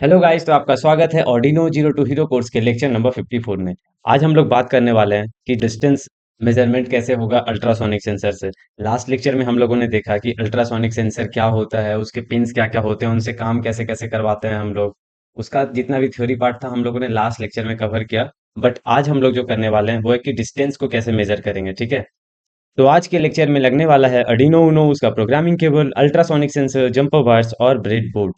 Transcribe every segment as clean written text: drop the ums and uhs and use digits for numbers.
Hello guys, तो आपका स्वागत है Arduino zero to hero course के लेक्चर नंबर 54 में। आज हम लोग बात करने वाले हैं कि डिस्टेंस मेजरमेंट कैसे होगा अल्ट्रासोनिक सेंसर से। लास्ट लेक्चर में हम लोगों ने देखा कि अल्ट्रासोनिक सेंसर क्या होता है, उसके पिंस क्या क्या होते हैं, उनसे काम कैसे कैसे करवाते हैं हम लोग। उसका जितना भी थ्योरी पार्ट था हम लोगों ने लास्ट लेक्चर में कवर किया। बट आज हम लोग जो करने वाले हैं वो है कि डिस्टेंस को कैसे मेजर करेंगे, ठीक है। तो आज के लेक्चर में लगने वाला है अर्डिनो उनो, उसका programming cable, ultrasonic sensor, jumper wires और ब्रेडबोर्ड।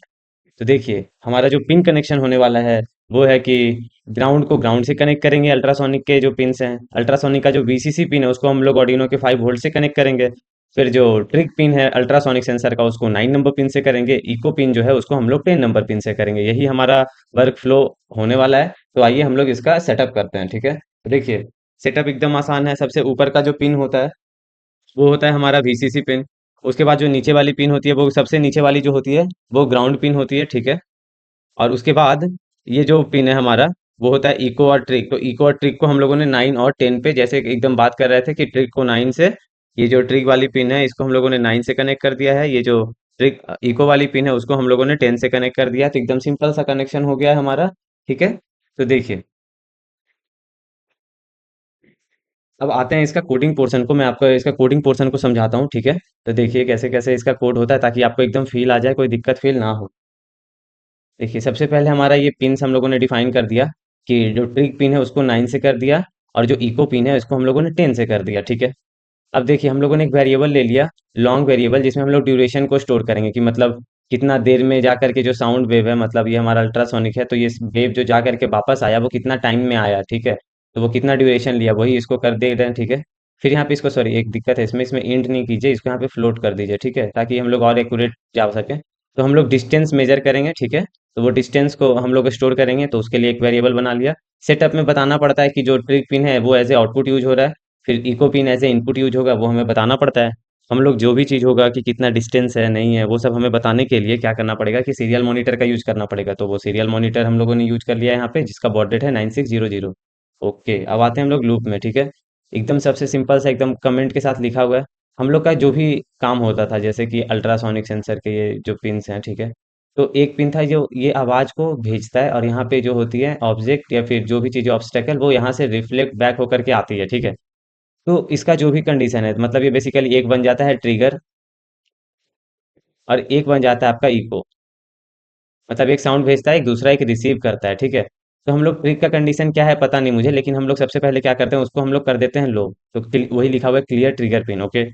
तो देखिए, हमारा जो पिन कनेक्शन होने वाला है वो है कि ग्राउंड को ग्राउंड से कनेक्ट करेंगे। अल्ट्रासोनिक के जो पिन्स हैं, अल्ट्रासोनिक का जो वीसीसी पिन है उसको हम लोग ऑर्डिनो के 5 वोल्ट से कनेक्ट करेंगे। फिर जो ट्रिक पिन है अल्ट्रासोनिक सेंसर का उसको 9 नंबर पिन से करेंगे। इको पिन जो है उसको हम लोग 10 नंबर पिन से करेंगे। यही हमारा वर्क फ्लो होने वाला है। तो आइए हम लोग इसका सेटअप करते हैं, ठीक है। तो देखिए, सेटअप एकदम आसान है। सबसे ऊपर का जो पिन होता है वो होता है हमारा वीसीसी पिन। उसके बाद जो नीचे वाली पिन होती है, वो सबसे नीचे वाली जो होती है वो ग्राउंड पिन होती है, ठीक है। और उसके बाद ये जो पिन है हमारा वो होता है इको और ट्रिक। तो इको और ट्रिक को हम लोगों ने 9 और 10 पे जैसे एकदम बात कर रहे थे कि ट्रिक को 9 से, ये जो ट्रिक वाली पिन है इसको हम लोगों ने 9 से कनेक्ट कर दिया है। ये जो ट्रिक इको वाली पिन है उसको हम लोगों ने 10 से कनेक्ट कर दिया है। तो एकदम सिंपल सा कनेक्शन हो गया है हमारा, ठीक है। तो देखिए, अब आते हैं इसका कोडिंग पोर्शन को। मैं आपको इसका कोडिंग पोर्शन को समझाता हूँ, ठीक है। तो देखिए कैसे कैसे इसका कोड होता है ताकि आपको एकदम फील आ जाए, कोई दिक्कत फील ना हो। देखिए, सबसे पहले हमारा ये पिन्स हम लोगों ने डिफाइन कर दिया कि जो ट्रिक पिन है उसको 9 से कर दिया और जो इको पिन है उसको हम लोगों ने 10 से कर दिया, ठीक है। अब देखिए, हम लोगों ने एक वेरिएबल ले लिया, लॉन्ग वेरिएबल, जिसमें हम लोग ड्यूरेशन को स्टोर करेंगे कि मतलब कितना देर में जा करके जो साउंड वेव है, मतलब ये हमारा अल्ट्रासोनिक है तो ये वेव जो जा करके वापस आया वो कितना टाइम में आया, ठीक है। तो वो कितना ड्यूरेशन लिया वही इसको कर दे रहे हैं, ठीक है। फिर यहाँ पे इसको, सॉरी एक दिक्कत है इसमें, इंट नहीं कीजिए, इसको यहाँ पे फ्लोट कर दीजिए, ठीक है, ताकि हम लोग और एक्यूरेट जा सके। तो हम लोग डिस्टेंस मेजर करेंगे, ठीक है। तो वो डिस्टेंस को हम लोग स्टोर करेंगे, तो उसके लिए एक वेरिएबल बना लिया। सेटअप में बताना पड़ता है कि जो ट्रिक पिन है वो एज ए आउटपुट यूज हो रहा है, फिर echo pin as a input use होगा, वो हमें बताना पड़ता है। हम लोग जो भी चीज़ होगा कि कितना डिस्टेंस है नहीं है वो सब हमें बताने के लिए क्या करना पड़ेगा कि सीरियल मॉनिटर का यूज करना पड़ेगा। तो वो सीरियल मॉनिटर हम लोगों ने यूज कर लिया है यहाँ पे, जिसका बॉड रेट है 9600। ओके, अब आते हैं हम लोग लूप में, ठीक है। एकदम सबसे सिंपल सा एकदम कमेंट के साथ लिखा हुआ है। हम लोग का जो भी काम होता था, जैसे कि अल्ट्रासोनिक सेंसर के ये जो पिन्स हैं, ठीक है। तो एक पिन था जो ये आवाज को भेजता है और यहाँ पे जो होती है ऑब्जेक्ट या फिर जो भी चीज़ ऑब्स्टेकल वो यहाँ से रिफ्लेक्ट बैक होकर के आती है, ठीक है। तो इसका जो भी कंडीशन है, मतलब ये बेसिकली एक बन जाता है ट्रिगर और एक बन जाता है आपका इको। मतलब एक साउंड भेजता है, एक दूसरा एक रिसीव करता है, ठीक है। तो हम लोग ट्रिग का कंडीशन क्या है पता नहीं मुझे, लेकिन हम लोग सबसे पहले क्या करते हैं उसको हम लोग कर देते हैं लो। तो वही लिखा हुआ है क्लियर ट्रिगर पिन, ओके।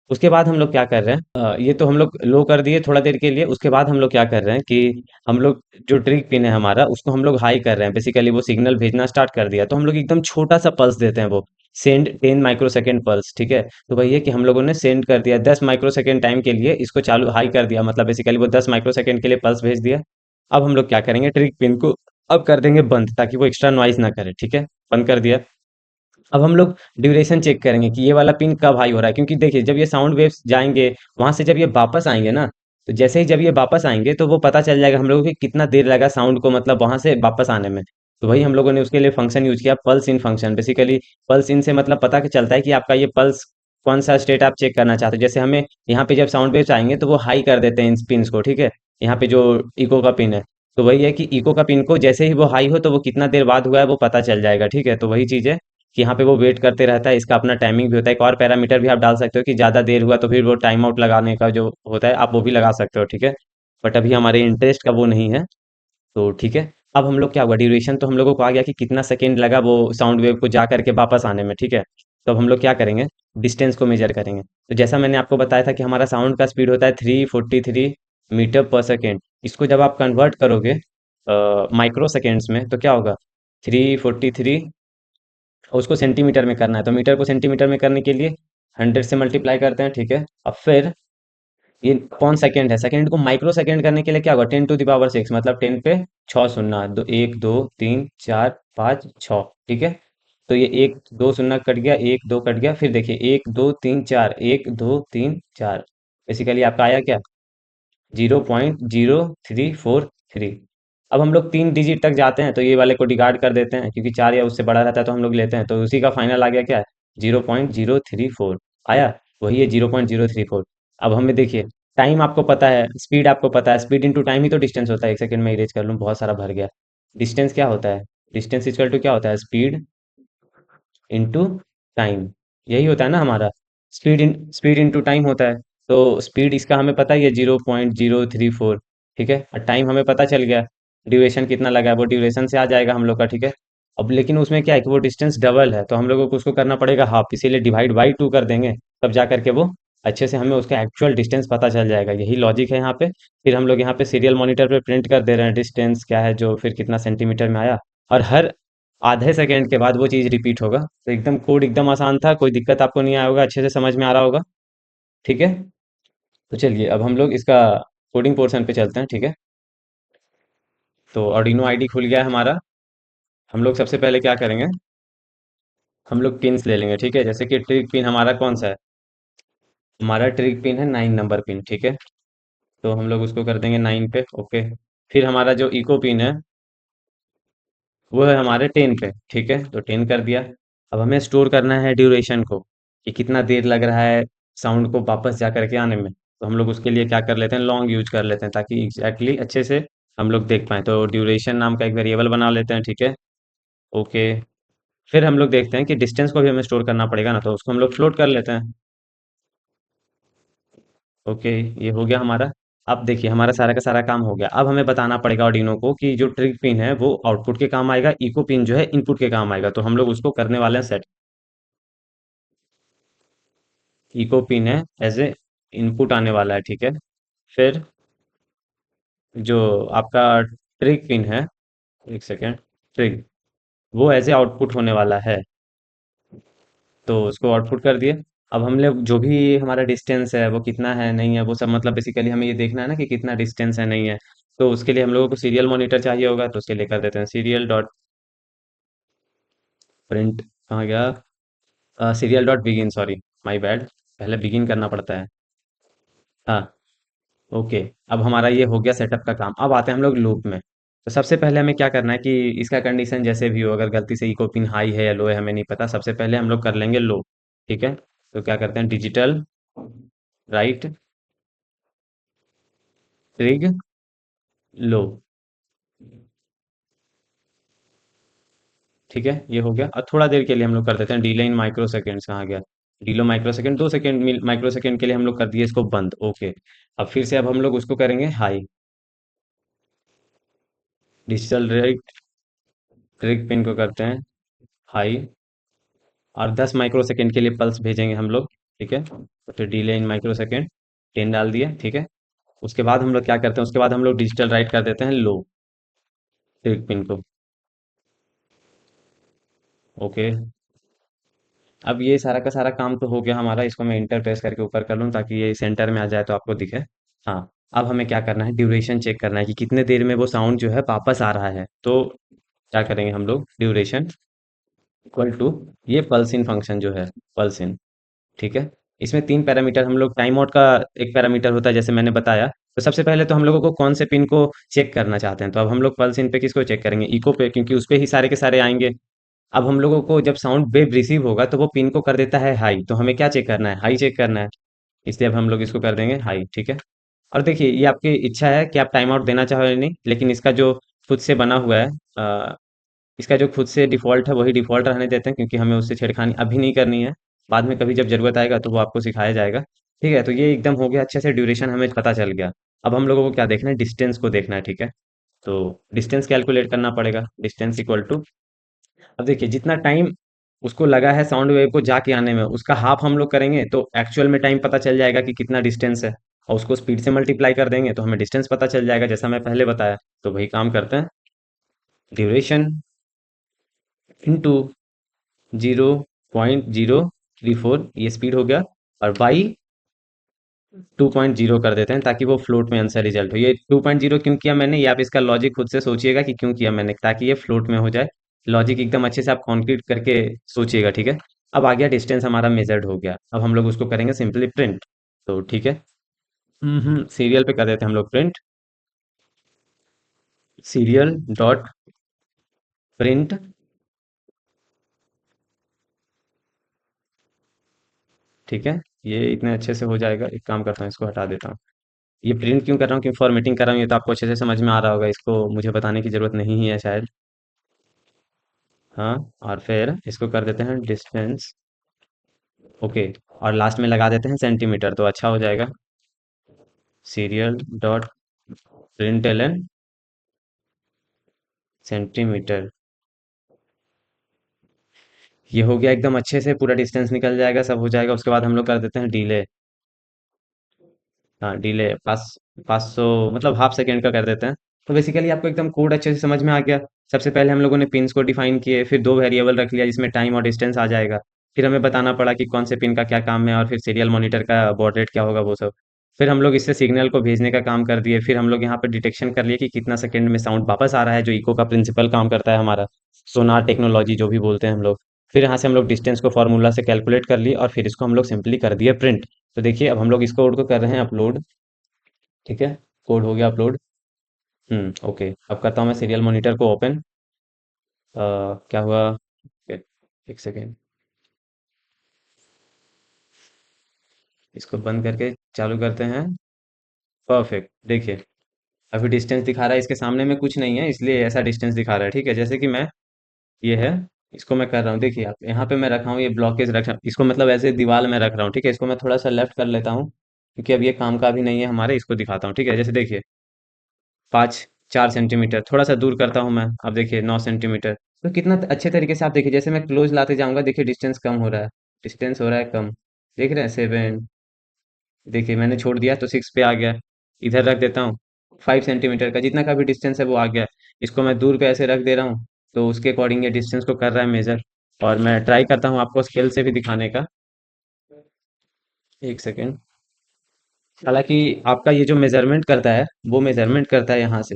उसके बाद हम लोग क्या कर रहे हैं, ये तो हम लोग लो कर दिए थोड़ा देर के लिए। उसके बाद हम लोग क्या कर रहे हैं कि हम लोग जो ट्रिग पिन है हमारा उसको हम लोग हाई कर रहे हैं। बेसिकली वो सिग्नल भेजना स्टार्ट कर दिया, तो हम लोग एकदम छोटा सा पल्स देते हैं, वो सेंड 10 माइक्रोसेकंड पल्स, ठीक है। तो वही है कि हम लोगों ने सेंड कर दिया 10 माइक्रोसेकंड टाइम के लिए, इसको चालू हाई कर दिया, मतलब बेसिकली वो 10 माइक्रोसेकंड के लिए पल्स भेज दिया। अब हम लोग क्या करेंगे, ट्रिक पिन को अब कर देंगे बंद ताकि वो एक्स्ट्रा नॉइज ना करे, ठीक है। बंद कर दिया। अब हम लोग ड्यूरेशन चेक करेंगे कि ये वाला पिन कब हाई हो रहा है, क्योंकि देखिए जब ये साउंड वेव्स जाएंगे वहां से जब ये वापस आएंगे ना, तो जैसे ही जब ये वापस आएंगे तो वो पता चल जाएगा हम लोगों को कि कितना देर लगा साउंड को, मतलब वहां से वापस आने में। तो वही हम लोगों ने उसके लिए फंक्शन यूज किया, पल्स इन फंक्शन। बेसिकली पल्स इन से मतलब पता चलता है कि आपका ये पल्स कौन सा स्टेट आप चेक करना चाहते हो। जैसे हमें यहाँ पे जब साउंड वेव्स आएंगे तो वो हाई कर देते हैं इन पिन्स को, ठीक है। यहाँ पे जो इको का पिन है, तो वही है कि इको का पिन को जैसे ही वो हाई हो तो वो कितना देर बाद हुआ है वो पता चल जाएगा, ठीक है। तो वही चीज़ है कि यहाँ पे वो वेट करते रहता है। इसका अपना टाइमिंग भी होता है। एक और पैरामीटर भी आप डाल सकते हो कि ज़्यादा देर हुआ तो फिर वो टाइम आउट लगाने का जो होता है आप वो भी लगा सकते हो, ठीक है। बट अभी हमारे इंटरेस्ट का वो नहीं है, तो ठीक है। अब हम लोग क्या हुआ, ड्यूरेशन तो हम लोगों को आ गया कि कितना सेकेंड लगा वो साउंड वेव को जा करके वापस आने में, ठीक है। तो अब हम लोग क्या करेंगे, डिस्टेंस को मेजर करेंगे। तो जैसा मैंने आपको बताया था कि हमारा साउंड का स्पीड होता है 343 मीटर पर सेकेंड। इसको जब आप कन्वर्ट करोगे माइक्रो सेकेंड्स में तो क्या होगा, 343, और उसको सेंटीमीटर में करना है तो मीटर को सेंटीमीटर में करने के लिए 100 से मल्टीप्लाई करते हैं, ठीक है। अब फिर ये कौन सेकंड है, सेकंड को माइक्रो सेकंड करने के लिए क्या होगा, 10 टू द पावर 6, मतलब 10 पे 6 शून्य, दो, 1 2 3 4 5 6, ठीक है। तो ये एक दो शून्य कट गया, एक दो कट गया, फिर देखिए 1 2 3 4, 1 2 3 4, बेसिकली आपका आया क्या, 0.0343। अब हम लोग 3 डिजिट तक जाते हैं तो ये वाले को डिगार्ड कर देते हैं, क्योंकि 4 या उससे बड़ा रहता है तो हम लोग लेते हैं। तो उसी का फाइनल आ गया क्या, 0.034 आया, वही है 0.034। अब हमें देखिए टाइम आपको पता है, स्पीड आपको पता है, स्पीड इंटू टाइम ही तो डिस्टेंस होता है। एक सेकंड में इरेज कर लूँ, बहुत सारा भर गया। डिस्टेंस क्या होता है? डिस्टेंस इक्वल टू क्या होता है? Speed into time. यही होता है ना हमारा। स्पीड इंटू टाइम होता है। तो स्पीड इसका हमें पता ही है 0.034। ठीक है, और टाइम हमें पता चल गया। ड्यूरेशन कितना लगा है वो ड्यूरेशन से आ जाएगा हम लोग का। ठीक है, अब लेकिन उसमें क्या है कि वो डिस्टेंस डबल है, तो हम लोगों को उसको करना पड़ेगा हाफ, इसीलिए डिवाइड बाई 2 कर देंगे। तब जा करके वो अच्छे से हमें उसका एक्चुअल डिस्टेंस पता चल जाएगा। यही लॉजिक है यहाँ पे। फिर हम लोग यहाँ पे सीरियल मॉनिटर पे प्रिंट कर दे रहे हैं डिस्टेंस क्या है, जो फिर कितना सेंटीमीटर में आया। और हर आधे सेकंड के बाद वो चीज़ रिपीट होगा। तो एकदम कोड एकदम आसान था, कोई दिक्कत आपको नहीं आया होगा, अच्छे से समझ में आ रहा होगा। ठीक है, तो चलिए अब हम लोग इसका कोडिंग पोर्शन पे चलते हैं। ठीक है, तो Arduino आईडी खुल गया है हमारा। हम लोग सबसे पहले क्या करेंगे, हम लोग पिन्स ले लेंगे। ठीक है, जैसे कि ट्रिक पिन हमारा कौन सा है? हमारा ट्रिक पिन है 9 नंबर पिन। ठीक है, तो हम लोग उसको कर देंगे 9 पे। ओके, फिर हमारा जो इको पिन है वो है हमारे 10 पे। ठीक है, तो 10 कर दिया। अब हमें स्टोर करना है ड्यूरेशन को, कि कितना देर लग रहा है साउंड को वापस जा करके आने में। तो हम लोग उसके लिए क्या कर लेते हैं, लॉन्ग यूज कर लेते हैं, ताकि एग्जैक्टली अच्छे से हम लोग देख पाएँ। तो ड्यूरेशन नाम का एक वेरिएबल बना लेते हैं। ठीक है, ओके। फिर हम लोग देखते हैं कि डिस्टेंस को भी हमें स्टोर करना पड़ेगा ना, तो उसको हम लोग फ्लोट कर लेते हैं। ओके, ये हो गया हमारा। अब देखिए हमारा सारा का सारा काम हो गया। अब हमें बताना पड़ेगा ऑर्डिनो को कि जो ट्रिग पिन है वो आउटपुट के काम आएगा, इको पिन जो है इनपुट के काम आएगा। तो हम लोग उसको करने वाले हैं सेट। इको पिन है एज ए इनपुट आने वाला है। ठीक है, फिर जो आपका ट्रिग पिन है, एक सेकेंड, ट्रिग, वो एज ए आउटपुट होने वाला है। तो उसको आउटपुट कर दिए। अब हम लोग जो भी हमारा डिस्टेंस है वो कितना है नहीं है वो सब, मतलब बेसिकली हमें ये देखना है ना कि कितना डिस्टेंस है नहीं है। तो उसके लिए हम लोगों को सीरियल मॉनिटर चाहिए होगा, तो उसके लिए कर देते हैं सीरियल डॉट प्रिंट। कहाँ गया? Serial dot begin, sorry, my bad, पहले बिगिन करना पड़ता है। हाँ, ओके। अब हमारा ये हो गया सेटअप का काम। अब आते हैं हम लोग लूप में। तो सबसे पहले हमें क्या करना है कि इसका कंडीशन जैसे भी हो, अगर गलती से इको पिन हाई है या लो है हमें नहीं पता, सबसे पहले हम लोग कर लेंगे लो। ठीक है, तो क्या करते हैं, डिजिटल राइट ट्रिग लो। ठीक है, ये हो गया। और थोड़ा देर के लिए हम लोग कर देते हैं डीले इन माइक्रो सेकेंड्स। कहाँ गया? डीलो micro second, 2 second micro second के लिए हम लोग कर दिए इसको बंद। ओके, अब फिर से अब हम लोग उसको करेंगे हाई। डिजिटल राइट ट्रिग पिन को करते हैं हाई, और 10 माइक्रो सेकेंड के लिए पल्स भेजेंगे हम लोग। ठीक है, तो फिर डिले इन माइक्रो सेकेंड 10 डाल दिए। ठीक है, उसके बाद हम लोग क्या करते हैं, उसके बाद हम लोग डिजिटल राइट कर देते हैं लो ट्रिग पिन को। ओके, अब ये सारा का सारा काम तो हो गया हमारा। इसको मैं इंटर प्रेस करके ऊपर कर लूँ ताकि ये सेंटर में आ जाए तो आपको दिखे। हाँ, अब हमें क्या करना है, ड्यूरेशन चेक करना है कि कितने देर में वो साउंड जो है वापस आ रहा है। तो क्या करेंगे हम लोग, ड्यूरेशन इक्वल टू ये पल्स इन फंक्शन जो है, पल्स इन। ठीक है, इसमें 3 पैरामीटर हम लोग, टाइम आउट का एक पैरामीटर होता है जैसे मैंने बताया। तो सबसे पहले तो हम लोगों को कौन से पिन को चेक करना चाहते हैं, तो अब हम लोग पल्स इन पे किसको चेक करेंगे, इको पे, क्योंकि उस पे ही सारे के सारे आएंगे। अब हम लोगों को जब साउंड वेव रिसीव होगा तो वो पिन को कर देता है हाई, तो हमें क्या चेक करना है, हाई चेक करना है। इसलिए अब हम लोग इसको कर देंगे हाई। ठीक है, और देखिए ये आपकी इच्छा है कि आप टाइम आउट देना चाहो या नहीं, लेकिन इसका जो खुद से बना हुआ है, इसका जो खुद से डिफ़ॉल्ट है वही डिफ़ॉल्ट रहने देते हैं, क्योंकि हमें उससे छेड़खानी अभी नहीं करनी है। बाद में कभी जब ज़रूरत आएगा तो वो आपको सिखाया जाएगा। ठीक है, तो ये एकदम हो गया अच्छे से, ड्यूरेशन हमें पता चल गया। अब हम लोगों को क्या देखना है, डिस्टेंस को देखना है। ठीक है, तो डिस्टेंस कैलकुलेट करना पड़ेगा, डिस्टेंस इक्वल टू, अब देखिए जितना टाइम उसको लगा है साउंड वेव को जाके आने में, उसका हाफ हम लोग करेंगे तो एक्चुअल में टाइम पता चल जाएगा कि कितना डिस्टेंस है। और उसको स्पीड से मल्टीप्लाई कर देंगे तो हमें डिस्टेंस पता चल जाएगा, जैसा मैं पहले बताया। तो वही काम करते हैं, ड्यूरेशन इनटू 0.034, ये स्पीड हो गया, और बाई 2.0 कर देते हैं ताकि वो फ्लोट में आंसर रिजल्ट हो। ये 2.0 क्यों किया मैंने, ये आप इसका लॉजिक खुद से सोचिएगा कि क्यों किया मैंने, ताकि ये फ्लोट में हो जाए। लॉजिक एकदम अच्छे से आप कॉन्क्रीट करके सोचिएगा। ठीक है, अब आ गया डिस्टेंस हमारा मेजर्ड हो गया। अब हम लोग उसको करेंगे सिंपली प्रिंट। तो ठीक है, सीरियल पे कर देते हैं हम लोग प्रिंट, सीरियल डॉट प्रिंट। ठीक है, ये इतने अच्छे से हो जाएगा। एक काम करता हूँ, इसको हटा देता हूँ। ये प्रिंट क्यों कर रहा हूँ, क्यों फॉर्मेटिंग कर रहा हूँ, ये तो आपको अच्छे से समझ में आ रहा होगा, इसको मुझे बताने की ज़रूरत नहीं ही है शायद। हाँ, और फिर इसको कर देते हैं डिस्टेंस। ओके, और लास्ट में लगा देते हैं सेंटीमीटर, तो अच्छा हो जाएगा। Serial dot println centimetre. ये हो गया एकदम अच्छे से, पूरा डिस्टेंस निकल जाएगा, सब हो जाएगा। उसके बाद हम लोग कर देते हैं डिले। हाँ, डिले 500 मतलब हाफ सेकेंड का कर देते हैं। तो बेसिकली आपको एकदम कोड अच्छे से समझ में आ गया। सबसे पहले हम लोगों ने पिन्स को डिफाइन किए, फिर दो वेरिएबल रख लिया जिसमें टाइम और डिस्टेंस आ जाएगा। फिर हमें बताना पड़ा कि कौन से पिन का क्या काम है, और फिर सीरियल मॉनिटर का बॉड रेट क्या होगा वो सब। फिर हम लोग इससे सिग्नल को भेजने का काम कर दिए। फिर हम लोग यहाँ पर डिटेक्शन कर लिए कि कितना सेकंड में साउंड वापस आ रहा है, जो इको का प्रिंसिपल काम करता है हमारा, सोनार टेक्नोलॉजी जो भी बोलते हैं हम लोग। फिर यहाँ से हम लोग डिस्टेंस को फार्मूला से कैलकुलेट कर लिए, और फिर इसको हम लोग सिंपली कर दिए प्रिंट। तो देखिए अब हम लोग इस कोड को कर रहे हैं अपलोड। ठीक है, कोड हो गया अपलोड। ओके, अब करता हूँ मैं सीरियल मॉनिटर को ओपन। क्या हुआ? ओके, एक सेकेंड, इसको बंद करके चालू करते हैं। परफेक्ट, देखिए अभी डिस्टेंस दिखा रहा है, इसके सामने में कुछ नहीं है इसलिए ऐसा डिस्टेंस दिखा रहा है। ठीक है, जैसे कि मैं, ये है, इसको मैं कर रहा हूँ। देखिए आप यहाँ पे मैं रखा हूँ, ये ब्लॉकेज रखा, इसको मतलब ऐसे दीवार में रख रहा हूँ। ठीक है, इसको मैं थोड़ा सा लेफ्ट कर लेता हूँ क्योंकि अब ये काम का भी नहीं है हमारे। इसको दिखाता हूँ। ठीक है, जैसे देखिए 4 सेंटीमीटर, थोड़ा सा दूर करता हूँ मैं, अब देखिए 9 सेंटीमीटर। तो कितना अच्छे तरीके से आप देखिए, जैसे मैं क्लोज लाते जाऊंगा देखिए डिस्टेंस कम हो रहा है, डिस्टेंस हो रहा है कम। देख रहे हैं 7, देखिए मैंने छोड़ दिया तो 6 पे आ गया। इधर रख देता हूँ 5 सेंटीमीटर का, जितना का भी डिस्टेंस है वो आ गया। इसको मैं दूर पे ऐसे रख दे रहा हूँ, तो उसके अकॉर्डिंग ये डिस्टेंस को कर रहा है मेजर। और मैं ट्राई करता हूँ आपको स्केल से भी दिखाने का। एक सेकेंड। हालांकि आपका ये जो मेजरमेंट करता है, वो मेजरमेंट करता है यहाँ से।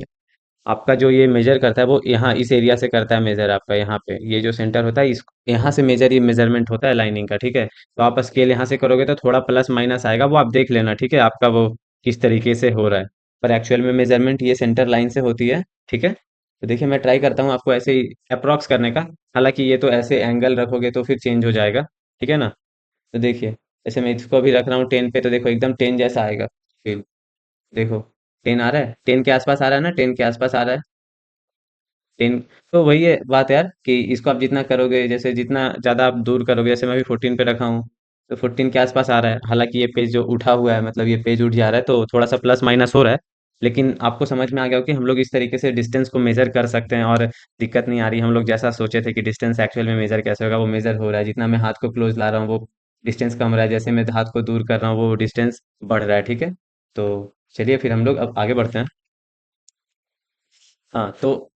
आपका जो ये मेजर करता है वो यहाँ इस एरिया से करता है मेजर, आपका यहाँ पे ये जो सेंटर होता है, इस यहाँ से मेजर, ये मेजरमेंट होता है लाइनिंग का। ठीक है, तो आप स्केल यहाँ से करोगे तो थोड़ा प्लस माइनस आएगा, वो आप देख लेना। ठीक है, आपका वो किस तरीके से हो रहा है। पर एक्चुअल में मेजरमेंट ये सेंटर लाइन से होती है। ठीक है, तो देखिए मैं ट्राई करता हूँ आपको ऐसे ही अप्रॉक्स करने का। हालांकि ये तो ऐसे एंगल रखोगे तो फिर चेंज हो जाएगा। ठीक है ना? तो देखिए जैसे मैं इसको अभी रख रहा हूँ 10 पे, तो देखो एकदम 10 जैसा आएगा। फिर देखो 10 आ रहा है, 10 के आसपास आ रहा है ना, 10 के आसपास आ रहा है। 10। तो वही है बात यार, कि इसको आप जितना करोगे, जैसे जितना ज़्यादा आप दूर करोगे, जैसे मैं अभी 14 पे रखा हूँ, तो 14 के आसपास आ रहा है। हालांकि ये पेज जो उठा हुआ है, मतलब ये पेज उठ जा रहा है, तो थोड़ा सा प्लस माइनस हो रहा है। लेकिन आपको समझ में आ गया हो कि हम लोग इस तरीके से डिस्टेंस को मेजर कर सकते हैं, और दिक्कत नहीं आ रही। हम लोग जैसा सोचे थे कि डिस्टेंस एक्चुअल में मेजर कैसे होगा, वो मेजर हो रहा है। जितना मैं हाथ को क्लोज ला रहा हूँ वो डिस्टेंस कम रहा है, जैसे मैं हाथ को दूर कर रहा हूँ वो डिस्टेंस बढ़ रहा है। ठीक है, तो चलिए फिर हम लोग अब आगे बढ़ते हैं। हाँ, तो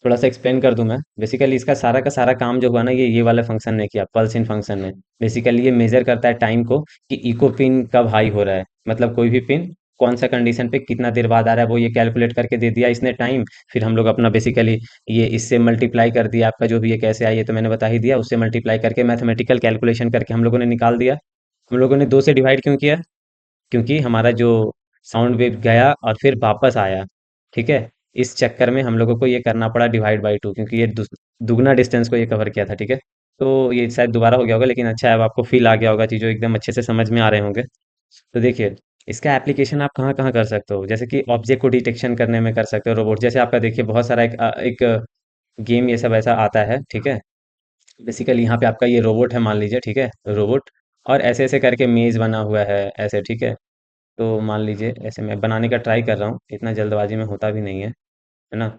थोड़ा सा एक्सप्लेन कर दूं मैं। बेसिकली इसका सारा का सारा काम जो हुआ ना, ये वाला फंक्शन ने किया, पल्स इन फंक्शन ने। बेसिकली ये मेजर करता है टाइम को, कि इको पिन कब हाई हो रहा है, मतलब कोई भी पिन कौन सा कंडीशन पे कितना देर बाद आ रहा है, वो ये कैलकुलेट करके दे दिया इसने टाइम। फिर हम लोग अपना बेसिकली ये इससे मल्टीप्लाई कर दिया, आपका जो भी ये कैसे आई है तो मैंने बता ही दिया, उससे मल्टीप्लाई करके मैथमेटिकल कैलकुलेशन करके हम लोगों ने निकाल दिया। हम लोगों ने 2 से डिवाइड क्यों किया? क्योंकि हमारा जो साउंड वेव गया और फिर वापस आया। ठीक है, इस चक्कर में हम लोगों को ये करना पड़ा डिवाइड बाई 2, क्योंकि ये दुगना डिस्टेंस को ये कवर किया था। ठीक है, तो ये शायद दोबारा हो गया होगा, लेकिन अच्छा है, अब आपको फील आ गया होगा, चीज़ों एकदम अच्छे से समझ में आ रहे होंगे। तो देखिए इसका एप्लीकेशन आप कहाँ कहाँ कर सकते हो, जैसे कि ऑब्जेक्ट को डिटेक्शन करने में कर सकते हो, रोबोट जैसे आपका देखिए बहुत सारा एक गेम ये सब ऐसा आता है। ठीक है, बेसिकली यहाँ पे आपका ये रोबोट है मान लीजिए। ठीक है, रोबोट, और ऐसे ऐसे करके मेज बना हुआ है ऐसे। ठीक है, तो मान लीजिए ऐसे मैं बनाने का ट्राई कर रहा हूँ, इतना जल्दबाजी में होता भी नहीं है ना?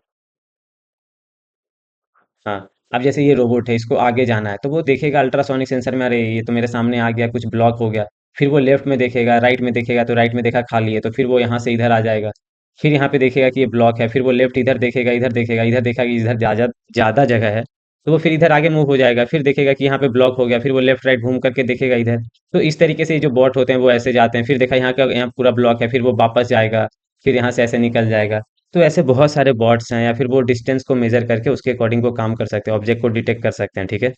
हाँ, अब जैसे ये रोबोट है, इसको आगे जाना है तो वो देखेगा अल्ट्रासोनिक सेंसर में, अरे ये तो मेरे सामने आ गया, कुछ ब्लॉक हो गया। फिर वो लेफ्ट में देखेगा, राइट में देखेगा, तो राइट में देखा खाली है, तो फिर वो यहाँ से इधर आ जाएगा। फिर यहाँ पे देखेगा कि ये ब्लॉक है, फिर वो लेफ्ट इधर देखेगा, इधर देखेगा, इधर देखा कि इधर ज़्यादा ज़्यादा जगह है, तो वो फिर इधर आगे मूव हो जाएगा। फिर देखेगा कि यहाँ पे ब्लॉक हो गया, फिर वो लेफ्ट राइट घूम करके देखेगा इधर। तो इस तरीके से ये जो बॉट होते हैं वो ऐसे जाते हैं, फिर देखा यहाँ का यहाँ पूरा ब्लॉक है, फिर वो वापस जाएगा, फिर यहाँ से ऐसे निकल जाएगा। तो ऐसे बहुत सारे बॉट्स हैं, या फिर वो डिस्टेंस को मेजर करके उसके अकॉर्डिंग वो काम कर सकते हैं, ऑब्जेक्ट को डिटेक्ट कर सकते हैं। ठीक है,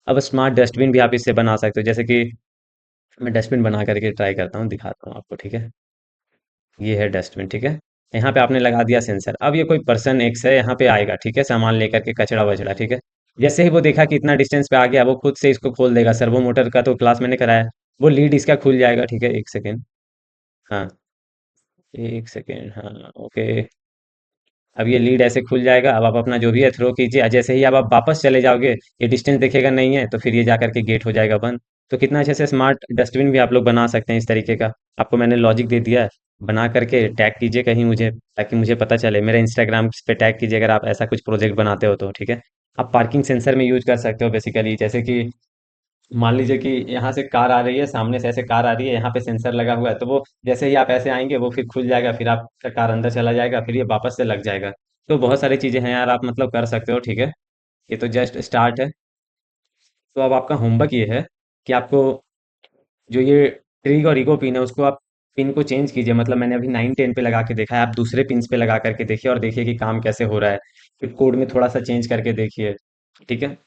अब स्मार्ट डस्टबिन भी आप इससे बना सकते हो, जैसे कि मैं डस्टबिन बना करके ट्राई करता हूँ, दिखाता हूँ आपको। ठीक है, ये है डस्टबिन। ठीक है, यहाँ पे आपने लगा दिया सेंसर, अब ये कोई पर्सन एक्स है यहाँ पे आएगा। ठीक है, सामान लेकर के, कचड़ा वचड़ा। ठीक है, जैसे ही वो देखा कि इतना डिस्टेंस पे आ गया, वो खुद से इसको खोल देगा। सर्वो मोटर का तो क्लास मैंने कराया है, वो लीड इसका खुल जाएगा। ठीक है, एक सेकेंड। हाँ, एक सेकेंड, हाँ ओके। अब ये लीड ऐसे खुल जाएगा। अब आप अपना जो भी है थ्रो कीजिए। जैसे ही अब आप वापस चले जाओगे, ये डिस्टेंस दिखेगा नहीं है, तो फिर ये जा करके गेट हो जाएगा बंद। तो कितना अच्छे से स्मार्ट डस्टबिन भी आप लोग बना सकते हैं इस तरीके का। आपको मैंने लॉजिक दे दिया है। बना करके टैग कीजिए कहीं मुझे, ताकि मुझे पता चले। मेरे इंस्टाग्राम पे टैग कीजिए अगर आप ऐसा कुछ प्रोजेक्ट बनाते हो तो, ठीक है। आप पार्किंग सेंसर में यूज कर सकते हो बेसिकली। जैसे कि मान लीजिए कि यहाँ से कार आ रही है, सामने से ऐसे कार आ रही है, यहाँ पे सेंसर लगा हुआ है, तो वो जैसे ही आप ऐसे आएंगे वो फिर खुल जाएगा, फिर आपका कार अंदर चला जाएगा, फिर ये वापस से लग जाएगा। तो बहुत सारी चीजें हैं यार, आप मतलब कर सकते हो, ठीक है। ये तो जस्ट स्टार्ट है। तो अब आपका होमवर्क ये है कि आपको जो ये ट्रिग और ईगो पिन है, उसको आप पिन को चेंज कीजिए। मतलब मैंने अभी 9 10 पे लगा के देखा है, आप दूसरे पिन पे लगा करके देखिए और देखिए कि काम कैसे हो रहा है। फिर कोड में थोड़ा सा चेंज करके देखिए, ठीक है।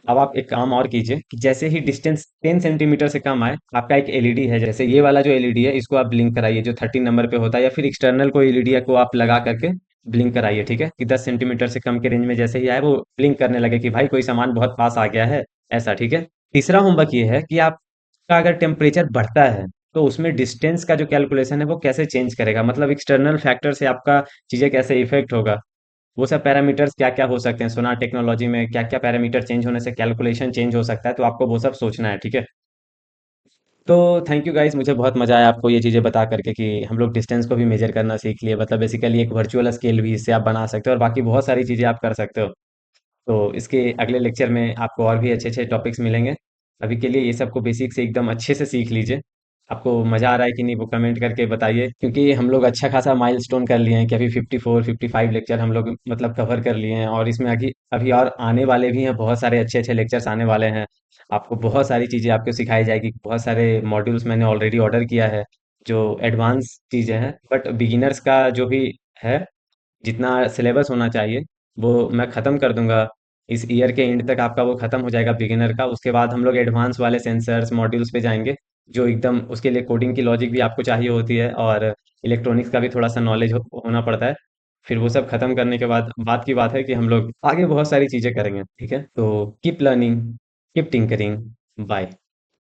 अब आप एक काम और कीजिए कि जैसे ही डिस्टेंस 10 सेंटीमीटर से कम आए, आपका एक एलईडी है, जैसे ये वाला जो एलईडी है, इसको आप ब्लिंक कराइए जो 13 नंबर पे होता है, या फिर एक्सटर्नल कोई एलईडी है को आप लगा करके ब्लिंक कराइए, ठीक है। कि 10 सेंटीमीटर से कम के रेंज में जैसे ही आए वो ब्लिंक करने लगे कि भाई कोई सामान बहुत पास आ गया है, ऐसा, ठीक है। तीसरा होमवर्क ये है कि आपका अगर टेम्परेचर बढ़ता है, तो उसमें डिस्टेंस का जो कैलकुलेशन है वो कैसे चेंज करेगा। मतलब एक्सटर्नल फैक्टर से आपका चीजें कैसे इफेक्ट होगा, वो सब पैरामीटर्स क्या क्या हो सकते हैं। सोनार टेक्नोलॉजी में क्या क्या पैरामीटर चेंज होने से कैलकुलेशन चेंज हो सकता है, तो आपको वो सब सोचना है, ठीक है। तो थैंक यू गाइस, मुझे बहुत मजा आया आपको ये चीज़ें बता करके कि हम लोग डिस्टेंस को भी मेजर करना सीख लिए। मतलब बेसिकली एक वर्चुअल स्केल भी इससे आप बना सकते हो, और बाकी बहुत सारी चीज़ें आप कर सकते हो। तो इसके अगले लेक्चर में आपको और भी अच्छे अच्छे टॉपिक्स मिलेंगे। अभी के लिए ये सबको बेसिक से एकदम अच्छे से सीख लीजिए। आपको मज़ा आ रहा है कि नहीं वो कमेंट करके बताइए, क्योंकि हम लोग अच्छा खासा माइलस्टोन कर लिए हैं कि अभी 54 55 लेक्चर हम लोग मतलब कवर कर लिए हैं, और इसमें अभी अभी और आने वाले भी हैं, बहुत सारे अच्छे अच्छे लेक्चर्स आने वाले हैं। आपको बहुत सारी चीज़ें आपको सिखाई जाएगी। बहुत सारे मॉड्यूल्स मैंने ऑलरेडी ऑर्डर किया है, जो एडवांस चीज़ें हैं। बट बिगिनर्स का जो भी है, जितना सिलेबस होना चाहिए वो मैं ख़त्म कर दूंगा। इस ईयर के एंड तक आपका वो ख़त्म हो जाएगा बिगिनर का। उसके बाद हम लोग एडवांस वाले सेंसर्स मॉड्यूल्स पे जाएंगे, जो एकदम उसके लिए कोडिंग की लॉजिक भी आपको चाहिए होती है, और इलेक्ट्रॉनिक्स का भी थोड़ा सा नॉलेज होना पड़ता है। फिर वो सब ख़त्म करने के बाद बात की बात है कि हम लोग आगे बहुत सारी चीज़ें करेंगे, ठीक है। तो keep learning, keep tinkering. Bye.